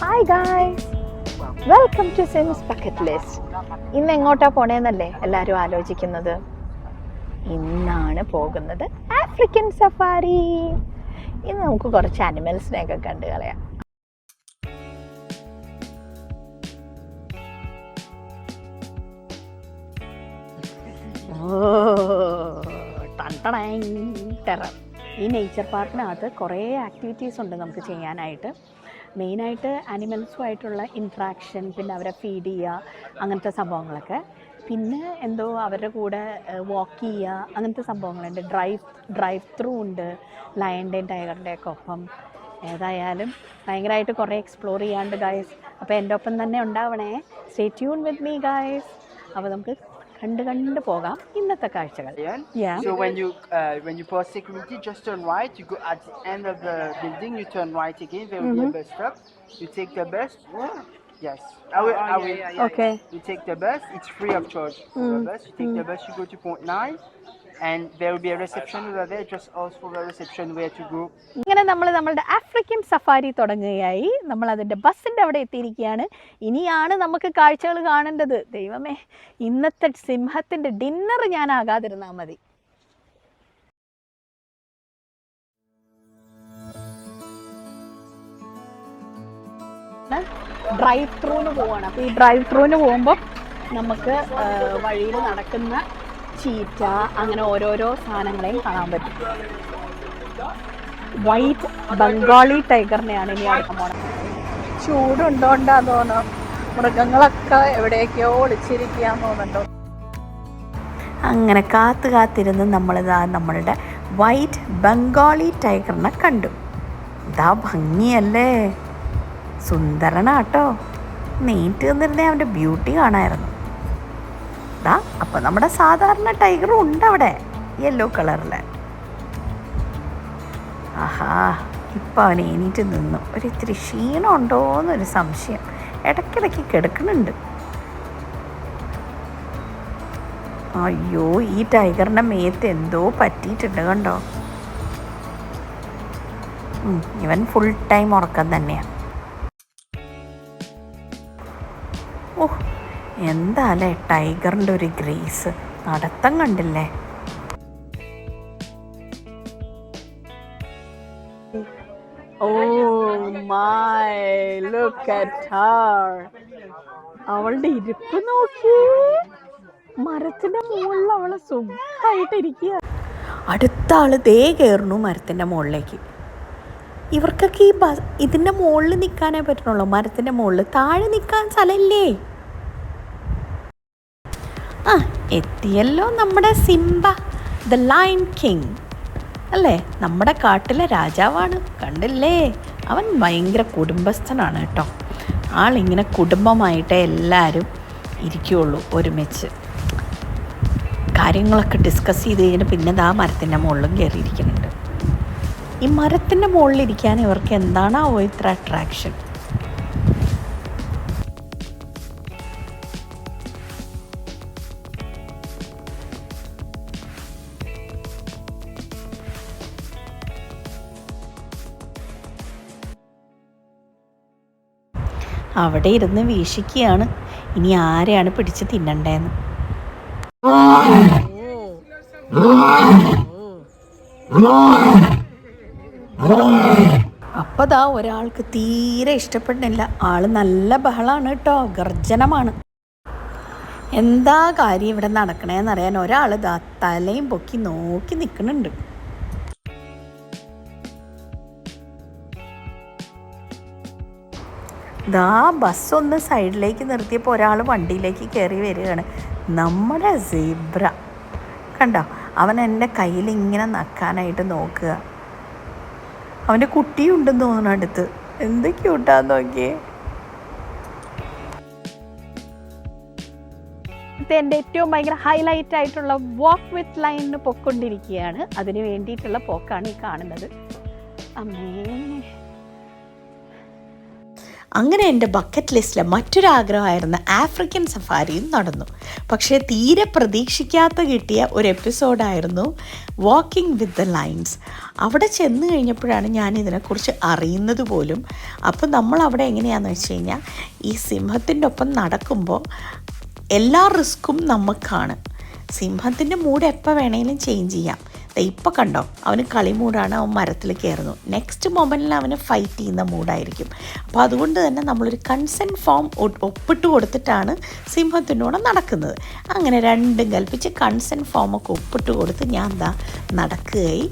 Hi guys, welcome to Sims bucket list. ഇന്ന് എങ്ങോട്ടാ പോണേന്നല്ലേ എല്ലാവരും ആലോചിക്കുന്നത്? ഇന്നാണ് പോകുന്നത് ആഫ്രിക്കൻ സഫാരി. ഇന്ന് നമുക്ക് കുറച്ച് ആനിമൽസിനെയൊക്കെ കണ്ടു കളയാം. ഈ നേച്ചർ പാർക്കിനകത്ത് കുറേ ആക്ടിവിറ്റീസ് ഉണ്ട് നമുക്ക് ചെയ്യാനായിട്ട്. മെയിനായിട്ട് ആനിമൽസുമായിട്ടുള്ള ഇൻട്രാക്ഷൻ, പിന്നെ അവരെ ഫീഡ് ചെയ്യുക, അങ്ങനത്തെ സംഭവങ്ങളൊക്കെ. പിന്നെ എന്തോ അവരുടെ കൂടെ വാക്ക് ചെയ്യുക, അങ്ങനത്തെ സംഭവങ്ങളുണ്ട്. ഡ്രൈവ് ത്രൂ ഉണ്ട് ലയൻ്റെയും ടൈഗറിൻ്റെ ഒക്കെ ഒപ്പം. ഏതായാലും ഭയങ്കരമായിട്ട് കുറേ എക്സ്പ്ലോർ ചെയ്യാണ്ട് ഗായ്സ്. അപ്പോൾ എൻ്റെ ഒപ്പം തന്നെ ഉണ്ടാവണേ. Stay tune with me guys. അപ്പോൾ നമുക്ക് കണ്ട് പോകാം ഇന്നത്തെ കാഴ്ചകൾ. So when you pass security, just turn right. You go at the end of the building. You turn right again. There will be a bus stop. You take the bus. Yes, I will. Okay. You take the bus. It's free of charge. The bus. You take the bus. You go to point 9, and there will be a reception over there. Just ask for the reception where to go. ഇങ്ങനെ നമ്മളുടെ African safari തുടങ്ങുകയായി. നമ്മൾ അതിൻ്റെ ബസ്സിൻ്റെ അവിടെ എത്തിയിരിക്കുകയാണ്. ഇനിയാണ് നമുക്ക് കാഴ്ചകൾ കാണേണ്ടത്. ദൈവമേ, ഇന്നത്തെ സിംഹത്തിൻ്റെ ഡിന്നർ ഞാൻ ആകാതിരുന്നാൽ മതി. ഡ്രൈവ് ത്രൂന്ന് പോവാണ്. അപ്പോൾ ഈ ഡ്രൈവ് ത്രൂന്ന് പോകുമ്പോൾ നമുക്ക് വഴിയിൽ നടക്കുന്ന ചീറ്റ, അങ്ങനെ ഓരോരോ സാധനങ്ങളെയും കാണാൻ പറ്റും. വൈറ്റ് ബംഗാളി ടൈഗറിനെയാണ് ഇനി അടുക്കാൻ പോണത്. ചൂടുണ്ടോണ്ടാന്ന് തോന്നുന്നു. മൃഗങ്ങളൊക്കെ എവിടെയൊക്കെയോ ഒളിച്ചിരിക്കുകയെന്ന് തോന്നുന്നുണ്ടോ. അങ്ങനെ കാത്തിരുന്ന് നമ്മളിതാ നമ്മളുടെ വൈറ്റ് ബംഗാളി ടൈഗറിനെ കണ്ടു. ഇതാ ഭംഗിയല്ലേ, സുന്ദരനാട്ടോ. നീറ്റ് നിന്നിരുന്നേ അവൻ്റെ ബ്യൂട്ടി കാണാമായിരുന്നു. ഇതാ അപ്പോൾ നമ്മുടെ സാധാരണ ടൈഗറും ഉണ്ട് അവിടെ, യെല്ലോ കളറിൽ. ആഹാ, ഇപ്പം അവൻ എണീറ്റ് നിന്നു. ഒരിത്തിരി ക്ഷീണം ഉണ്ടോയെന്നൊരു സംശയം. ഇടയ്ക്കിടയ്ക്ക് കിടക്കുന്നുണ്ട്. അയ്യോ, ഈ ടൈഗറിൻ്റെ മേത്ത് എന്തോ പറ്റിയിട്ടുണ്ട് കണ്ടോ. ഇവൻ ഫുൾ ടൈം ഉറക്കം തന്നെയാണ്. ഓഹ്, എന്താല്ലേ ടൈഗറിൻ്റെ ഒരു ഗ്രേസ്, നടത്തം കണ്ടില്ലേ. Oh my, look at her. അവളുടെ ഇരിപ്പ് നോക്കി. മരത്തിന്റെ മുകളിൽ അവള് സുഖമായിട്ടിരിക്കുക. അടുത്ത ആള് ദേ കയറുന്നു മരത്തിന്റെ മുകളിലേക്ക്. ഇവർക്കൊക്കെ ഇതിന്റെ മുകളിൽ നിൽക്കാനേ പറ്റുള്ളൂ. മരത്തിന്റെ മുകളിൽ താഴെ നിൽക്കാൻ സ്ഥലമില്ലേ. എത്തിയല്ലോ നമ്മുടെ സിംബ, ദ ലയൺ കിങ് അല്ലേ, നമ്മുടെ കാട്ടിലെ രാജാവാണ്. കണ്ടില്ലേ, അവൻ ഭയങ്കര കുടുംബസ്ഥനാണ് കേട്ടോ. ആളിങ്ങനെ കുടുംബമായിട്ടേ എല്ലാവരും ഇരിക്കുകയുള്ളൂ ഒരുമിച്ച്. കാര്യങ്ങളൊക്കെ ഡിസ്കസ് ചെയ്ത് കഴിഞ്ഞാൽ പിന്നെ ആ മരത്തിൻ്റെ മുകളിലും കയറിയിരിക്കുന്നുണ്ട്. ഈ മരത്തിൻ്റെ മുകളിലിരിക്കാൻ ഇവർക്ക് എന്താണാവോ ഇത്ര അട്രാക്ഷൻ. അവിടെ ഇരുന്ന് വീക്ഷിക്കുകയാണ് ഇനി ആരെയാണ് പിടിച്ച് തിന്നണ്ടേന്ന്. അപ്പതാ ഒരാൾക്ക് തീരെ ഇഷ്ടപ്പെടുന്നില്ല. ആള് നല്ല ബഹളാണ് കേട്ടോ, ഗർജനമാണ്. എന്താ കാര്യം ഇവിടെ നടക്കണേന്നറിയാൻ ഒരാൾ ദാ തലയും പൊക്കി നോക്കി നിൽക്കുന്നുണ്ട്. ദാ ബസ്സൊന്ന് സൈഡിലേക്ക് നിർത്തിയപ്പോൾ ഒരാൾ വണ്ടിയിലേക്ക് കയറി വരികയാണ്. നമ്മുടെ സീബ്ര കണ്ടോ, അവൻ എൻ്റെ കയ്യിൽ ഇങ്ങനെ നക്കാനായിട്ട് നോക്കുക. അവൻ്റെ കുട്ടിയുണ്ടെന്ന് തോന്നുന്നു അടുത്ത്. എന്ത് ക്യൂട്ടാന്ന് നോക്കിയേ. എൻ്റെ ഏറ്റവും ഭയങ്കര ഹൈലൈറ്റ് ആയിട്ടുള്ള വാക്ക് വിത്ത് ലൈനിന് പൊക്കൊണ്ടിരിക്കുകയാണ്. അതിന് വേണ്ടിയിട്ടുള്ള പോക്കാണ് ഈ കാണുന്നത്. അമ്മേ, അങ്ങനെ എൻ്റെ ബക്കറ്റ് ലിസ്റ്റിലെ മറ്റൊരാഗ്രഹമായിരുന്ന ആഫ്രിക്കൻ സഫാരിയും നടന്നു. പക്ഷേ തീരെ പ്രതീക്ഷിക്കാത്ത കിട്ടിയ ഒരു എപ്പിസോഡായിരുന്നു വാക്കിംഗ് വിത്ത് ദ ലയൺസ്. അവിടെ ചെന്ന് കഴിഞ്ഞപ്പോഴാണ് ഞാൻ ഇതിനെക്കുറിച്ച് അറിയുന്നത് പോലും. അപ്പോൾ നമ്മളവിടെ എങ്ങനെയാണെന്ന് വെച്ച് കഴിഞ്ഞാൽ ഈ സിംഹത്തിൻ്റെ ഒപ്പം നടക്കുമ്പോൾ എല്ലാ റിസ്ക്കും നമുക്കാണ്. സിംഹത്തിൻ്റെ മൂഡ് എപ്പോൾ വേണമെങ്കിലും ചേഞ്ച് ചെയ്യാം. ഇപ്പോൾ കണ്ടോ, അവന് കളി മൂടാണ്, അവൻ മരത്തിൽ കയറുന്നു. നെക്സ്റ്റ് മൊമെൻറ്റിൽ അവന് ഫൈറ്റ് ചെയ്യുന്ന മൂഡായിരിക്കും. അപ്പോൾ അതുകൊണ്ട് തന്നെ നമ്മളൊരു കൺസെൻറ്റ് ഫോം ഒപ്പിട്ട് കൊടുത്തിട്ടാണ് സിംഹത്തിനോട് നടക്കുന്നത്. അങ്ങനെ രണ്ടും കൽപ്പിച്ച് കൺസെൻറ്റ് ഫോമൊക്കെ ഒപ്പിട്ട് കൊടുത്ത് ഞാൻ നടക്കുകയായി.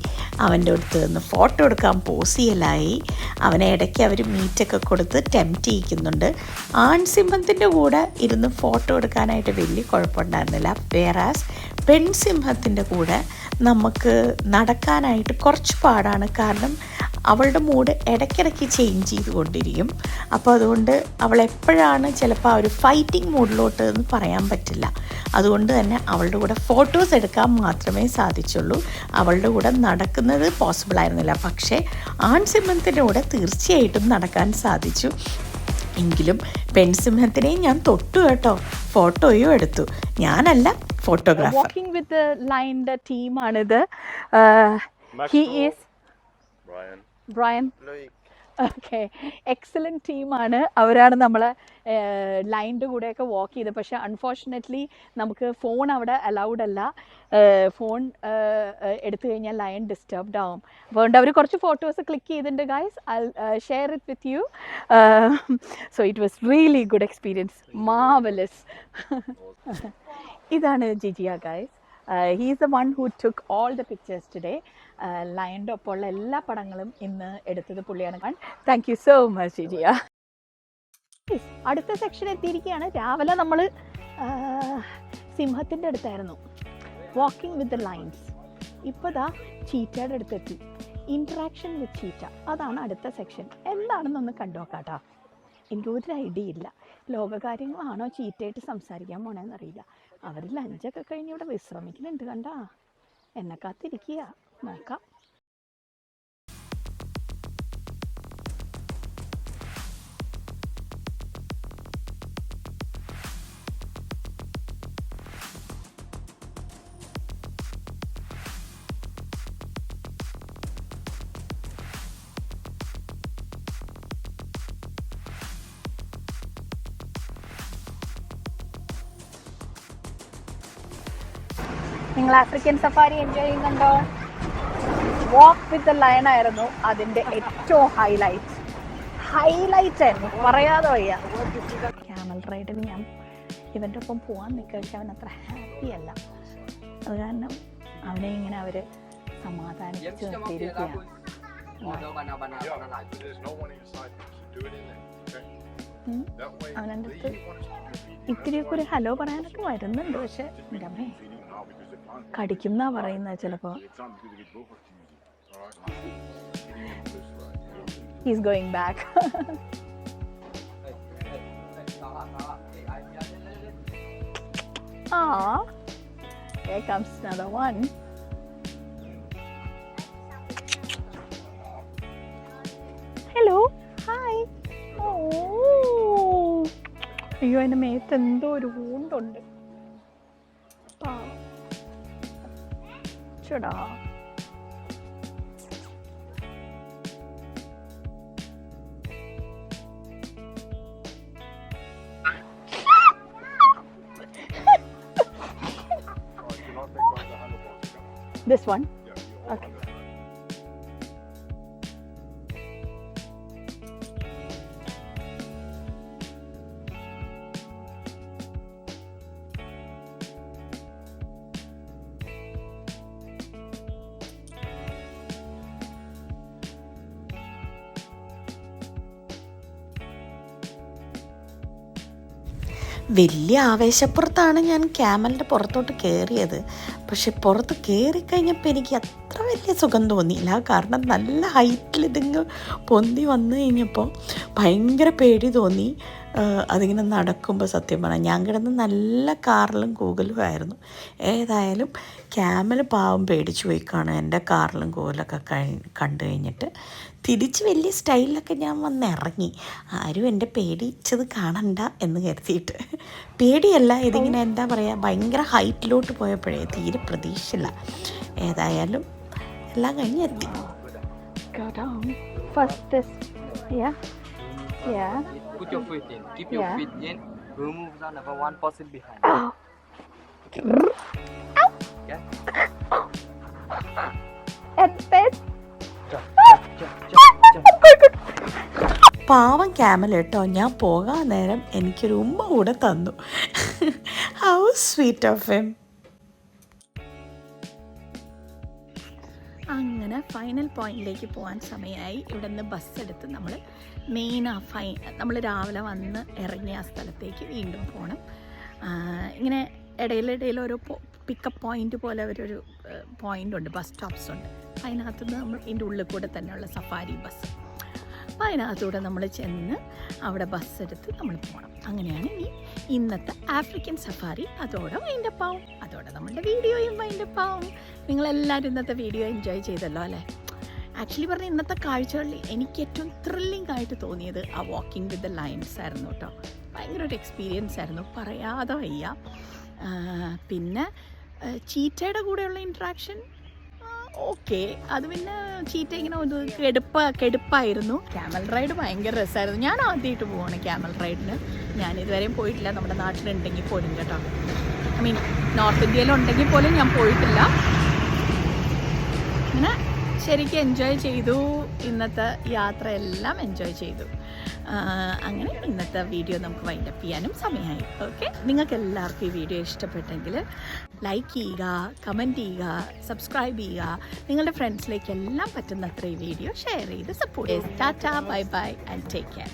അവൻ്റെ അടുത്ത് നിന്ന് ഫോട്ടോ എടുക്കാൻ പോസ് ചെയ്യലായി. അവനെ ഇടയ്ക്ക് അവർ മീറ്റൊക്കെ കൊടുത്ത് ടെംപ്റ്റ് ചെയ്യിക്കുന്നുണ്ട്. ആൺസിംഹത്തിൻ്റെ കൂടെ ഇരുന്ന് ഫോട്ടോ എടുക്കാനായിട്ട് വലിയ കുഴപ്പമുണ്ടായിരുന്നില്ല. വേറാസ് പെൺസിംഹത്തിൻ്റെ കൂടെ നമുക്ക് നടക്കാനായിട്ട് കുറച്ച് പാടാണ്. കാരണം അവളുടെ മൂഡ് ഇടയ്ക്കിടയ്ക്ക് ചേഞ്ച് ചെയ്തുകൊണ്ടിരിക്കും. അപ്പോൾ അതുകൊണ്ട് അവൾ എപ്പോഴാണ് ചിലപ്പോൾ ആ ഒരു ഫൈറ്റിംഗ് മൂഡിലോട്ട് എന്ന് പറയാൻ പറ്റില്ല. അതുകൊണ്ട് തന്നെ അവളുടെ കൂടെ ഫോട്ടോസ് എടുക്കാൻ മാത്രമേ സാധിച്ചുള്ളൂ. അവളുടെ കൂടെ നടക്കുന്നത് പോസിബിൾ ആയിരുന്നില്ല. പക്ഷേ ആൺസിംഹത്തിൻ്റെ കൂടെ തീർച്ചയായിട്ടും നടക്കാൻ സാധിച്ചു. എങ്കിലും പെൺസിംഹത്തിനെയും ഞാൻ തൊട്ടു കേട്ടോ, ഫോട്ടോയും എടുത്തു. ഞാനല്ല ഫോട്ടോഗ്രാഫർ. വാക്കിംഗ് വിത്ത് ലയൻ്റെ ടീമാണിത്. He is Brian. Okay, excellent ടീമാണ്. അവരാണ് നമ്മളെ ലൈൻ്റെ കൂടെയൊക്കെ വാക്ക് ചെയ്തത്. പക്ഷേ അൺഫോർച്ചുനേറ്റ്ലി നമുക്ക് ഫോൺ അവിടെ അലൗഡ് അല്ല. ഫോൺ എടുത്തു കഴിഞ്ഞാൽ ലയൺ ഡിസ്റ്റർബ്ഡ് ആവും. അതുകൊണ്ട് അവർ കുറച്ച് ഫോട്ടോസ് ക്ലിക്ക് ചെയ്തിട്ടുണ്ട്. Guys, I share it with you. So it was really good experience, marvellous. ഇതാണ് ജിജിയ guys. He is the one who took all the pictures today. ലയൻ്റെ ഒപ്പമുള്ള എല്ലാ പടങ്ങളും ഇന്ന് എടുത്തത് പുള്ളിയാണ്. താങ്ക് യു സോ മച്ച് ജിജിയ. അടുത്ത സെക്ഷൻ എത്തിയിരിക്കുകയാണ്. രാവിലെ നമ്മൾ സിംഹത്തിൻ്റെ അടുത്തായിരുന്നു, വാക്കിംഗ് വിത്ത് ദ ലയൺസ്. ഇപ്പോൾ ദാ ചീറ്റയുടെ അടുത്തെത്തി, ഇൻട്രാക്ഷൻ വിത്ത് ചീറ്റ. അതാണ് അടുത്ത സെക്ഷൻ. എന്താണെന്നൊന്ന് കണ്ടുനോക്കാട്ടോ. എനിക്ക് ഒരു ഐഡിയ ഇല്ല. ലോകകാര്യങ്ങളാണോ ചീറ്റയായിട്ട് സംസാരിക്കാൻ പോണേന്നറിയില്ല. അവർ ലഞ്ചൊക്കെ കഴിഞ്ഞ് ഇവിടെ വിശ്രമിക്കുന്നുണ്ട്. കണ്ടാ, എന്നെ കാത്തിരിക്കുക. നോക്കാം. നിങ്ങൾ ആഫ്രിക്കൻ സഫാരി എൻജോയ് ചെയ്യുന്നുണ്ടോ? വാക്ക് വിത്ത് ദ ലയൺ ആയിരുന്നു അതിൻ്റെ ഏറ്റവും ഹൈലൈറ്റ് ആയിരുന്നു, പറയാതെ വയ്യ. ക്യാമൽ റൈഡിന് ഞാൻ ഇവൻ്റെ ഒപ്പം പോകാൻ നിൽക്കുക. പക്ഷെ അവൻ അത്ര ഹാപ്പി അല്ല. അത് കാരണം അവനെ ഇങ്ങനെ അവർ സമാധാനിപ്പിച്ച് നിർത്തിയിരിക്കുകയാണ്. അവൻ്റെ അടുത്ത് ഇത്തിരിയൊക്കെ ഒരു ഹലോ പറയാനൊക്കെ വരുന്നുണ്ട്. പക്ഷെ എൻ്റെ അമ്മേ, കടിക്കും എന്നാ പറയുന്നത് ചിലപ്പോൾ. He's going back. Ah, here comes another one. Hello, hi. Oh, അയ്യോ, എൻ്റെ മേത്ത് എന്തോ ഒരു വൂണ്ടുണ്ട്. ചുടാ. This one? Okay. വലിയ ആവേശപ്പുറത്താണ് ഞാൻ ക്യാമലിൻ്റെ പുറത്തോട്ട് കയറിയത്. പക്ഷെ പുറത്ത് കയറിക്കഴിഞ്ഞപ്പോൾ എനിക്ക് അത്ര വലിയ സുഖം തോന്നിയില്ല. കാരണം നല്ല ഹൈറ്റിൽ ഇതിങ്ങ് പൊന്തി വന്നു കഴിഞ്ഞപ്പോൾ ഭയങ്കര പേടി തോന്നി. അതിങ്ങനെ നടക്കുമ്പോൾ സത്യം പറഞ്ഞാൽ ഞാൻ കിടന്ന് നല്ല കാറിലും കൂകലുമായിരുന്നു. ഏതായാലും ക്യാമൽ പാവം പേടിച്ചു പോയി കാണും എൻ്റെ കാറിലും കൂകലൊക്കെ കണ്ടു കഴിഞ്ഞിട്ട്. തിരിച്ച് വലിയ സ്റ്റൈലിലൊക്കെ ഞാൻ വന്നിറങ്ങി. ആരും എൻ്റെ പേടിച്ചത് കാണണ്ട എന്ന് കരുതിയിട്ട്. പേടിയല്ല, ഇതിങ്ങനെ എന്താ പറയുക, ഭയങ്കര ഹൈറ്റിലോട്ട് പോയപ്പോഴേ തീരെ പ്രതീക്ഷയില്ല. ഏതായാലും എല്ലാം കഴിഞ്ഞ് എത്തി. Go down. First this. Yeah. Yeah. Put your feet in. Keep your Yeah. feet in. Remove the number 1% behind. Oh. Yeah. And this. പാവം ക്യാമൽ കേട്ടോ, ഞാൻ പോകാൻ നേരം എനിക്കൊരു ഉമ്മ കൂടെ തന്നു. How sweet of him. അങ്ങനെ ഫൈനൽ പോയിന്റിലേക്ക് പോകാൻ സമയമായി. ഇവിടെ നിന്ന് ബസ് എടുത്ത് നമ്മൾ മെയിൻ നമ്മൾ രാവിലെ വന്ന് ഇറങ്ങിയ ആ സ്ഥലത്തേക്ക് വീണ്ടും പോകണം. ഇങ്ങനെ ഇടയിലിടയിൽ ഓരോ പിക്കപ്പ് പോയിന്റ് പോലെ ഒരു പോയിന്റ് ഉണ്ട്, ബസ് സ്റ്റോപ്സ് ഉണ്ട്. അതിനകത്ത് നിന്ന് നമ്മൾ ഇതിൻ്റെ ഉള്ളിൽ കൂടെ തന്നെയുള്ള സഫാരി ബസ്. അപ്പോൾ അതിനകത്തൂടെ നമ്മൾ ചെന്ന് അവിടെ ബസ് എടുത്ത് നമ്മൾ പോകണം. അങ്ങനെയാണ് ഇന്നത്തെ ആഫ്രിക്കൻ സഫാരി അതോടെ വൈൻഡപ്പ് ആവും. അതോടെ നമ്മളുടെ വീഡിയോയും വൈൻഡപ്പ് ആവും. നിങ്ങളെല്ലാവരും ഇന്നത്തെ വീഡിയോ എൻജോയ് ചെയ്തല്ലോ അല്ലേ? ആക്ച്വലി പറഞ്ഞാൽ ഇന്നത്തെ കാഴ്ചകളിൽ എനിക്ക് ഏറ്റവും ത്രില്ലിംഗ് ആയിട്ട് തോന്നിയത് ആ വാക്കിംഗ് വിത്ത് ദ ലയൺസ് ആയിരുന്നു കേട്ടോ. ഭയങ്കര ഒരു എക്സ്പീരിയൻസ് ആയിരുന്നു, പറയാതെ വയ്യ. പിന്നെ ചീറ്റയുടെ കൂടെയുള്ള ഇൻട്രാക്ഷൻ ഓക്കെ, അത് പിന്നെ ചീറ്റ ഇങ്ങനെ ഒരു കെടുപ്പായിരുന്നു. ക്യാമൽ റൈഡ് ഭയങ്കര രസമായിരുന്നു. ഞാൻ ആദ്യമായിട്ട് പോവാണ് ക്യാമൽ റൈഡിന്. ഞാനിതുവരെയും പോയിട്ടില്ല, നമ്മുടെ നാട്ടിലുണ്ടെങ്കിൽ പോലും കേട്ടോ. ഐ മീൻ നോർത്ത് ഇന്ത്യയിലുണ്ടെങ്കിൽ പോലും ഞാൻ പോയിട്ടില്ല. അങ്ങനെ ശരിക്കും എൻജോയ് ചെയ്തു. ഇന്നത്തെ യാത്രയെല്ലാം എൻജോയ് ചെയ്തു. അങ്ങനെ ഇന്നത്തെ വീഡിയോ നമുക്ക് വൈൻഡപ്പ് ചെയ്യാനും സമയമായി. ഓക്കെ, നിങ്ങൾക്ക് എല്ലാവർക്കും ഈ വീഡിയോ ഇഷ്ടപ്പെട്ടെങ്കിൽ ലൈക്ക് ചെയ്യുക, കമൻറ്റ് ചെയ്യുക, സബ്സ്ക്രൈബ് ചെയ്യുക. നിങ്ങളുടെ ഫ്രണ്ട്സിലേക്കെല്ലാം പറ്റുന്നത്ര ഈ വീഡിയോ ഷെയർ ചെയ്ത് സപ്പോർട്ട് ചെയ്യുക. Tata, bye bye and take care.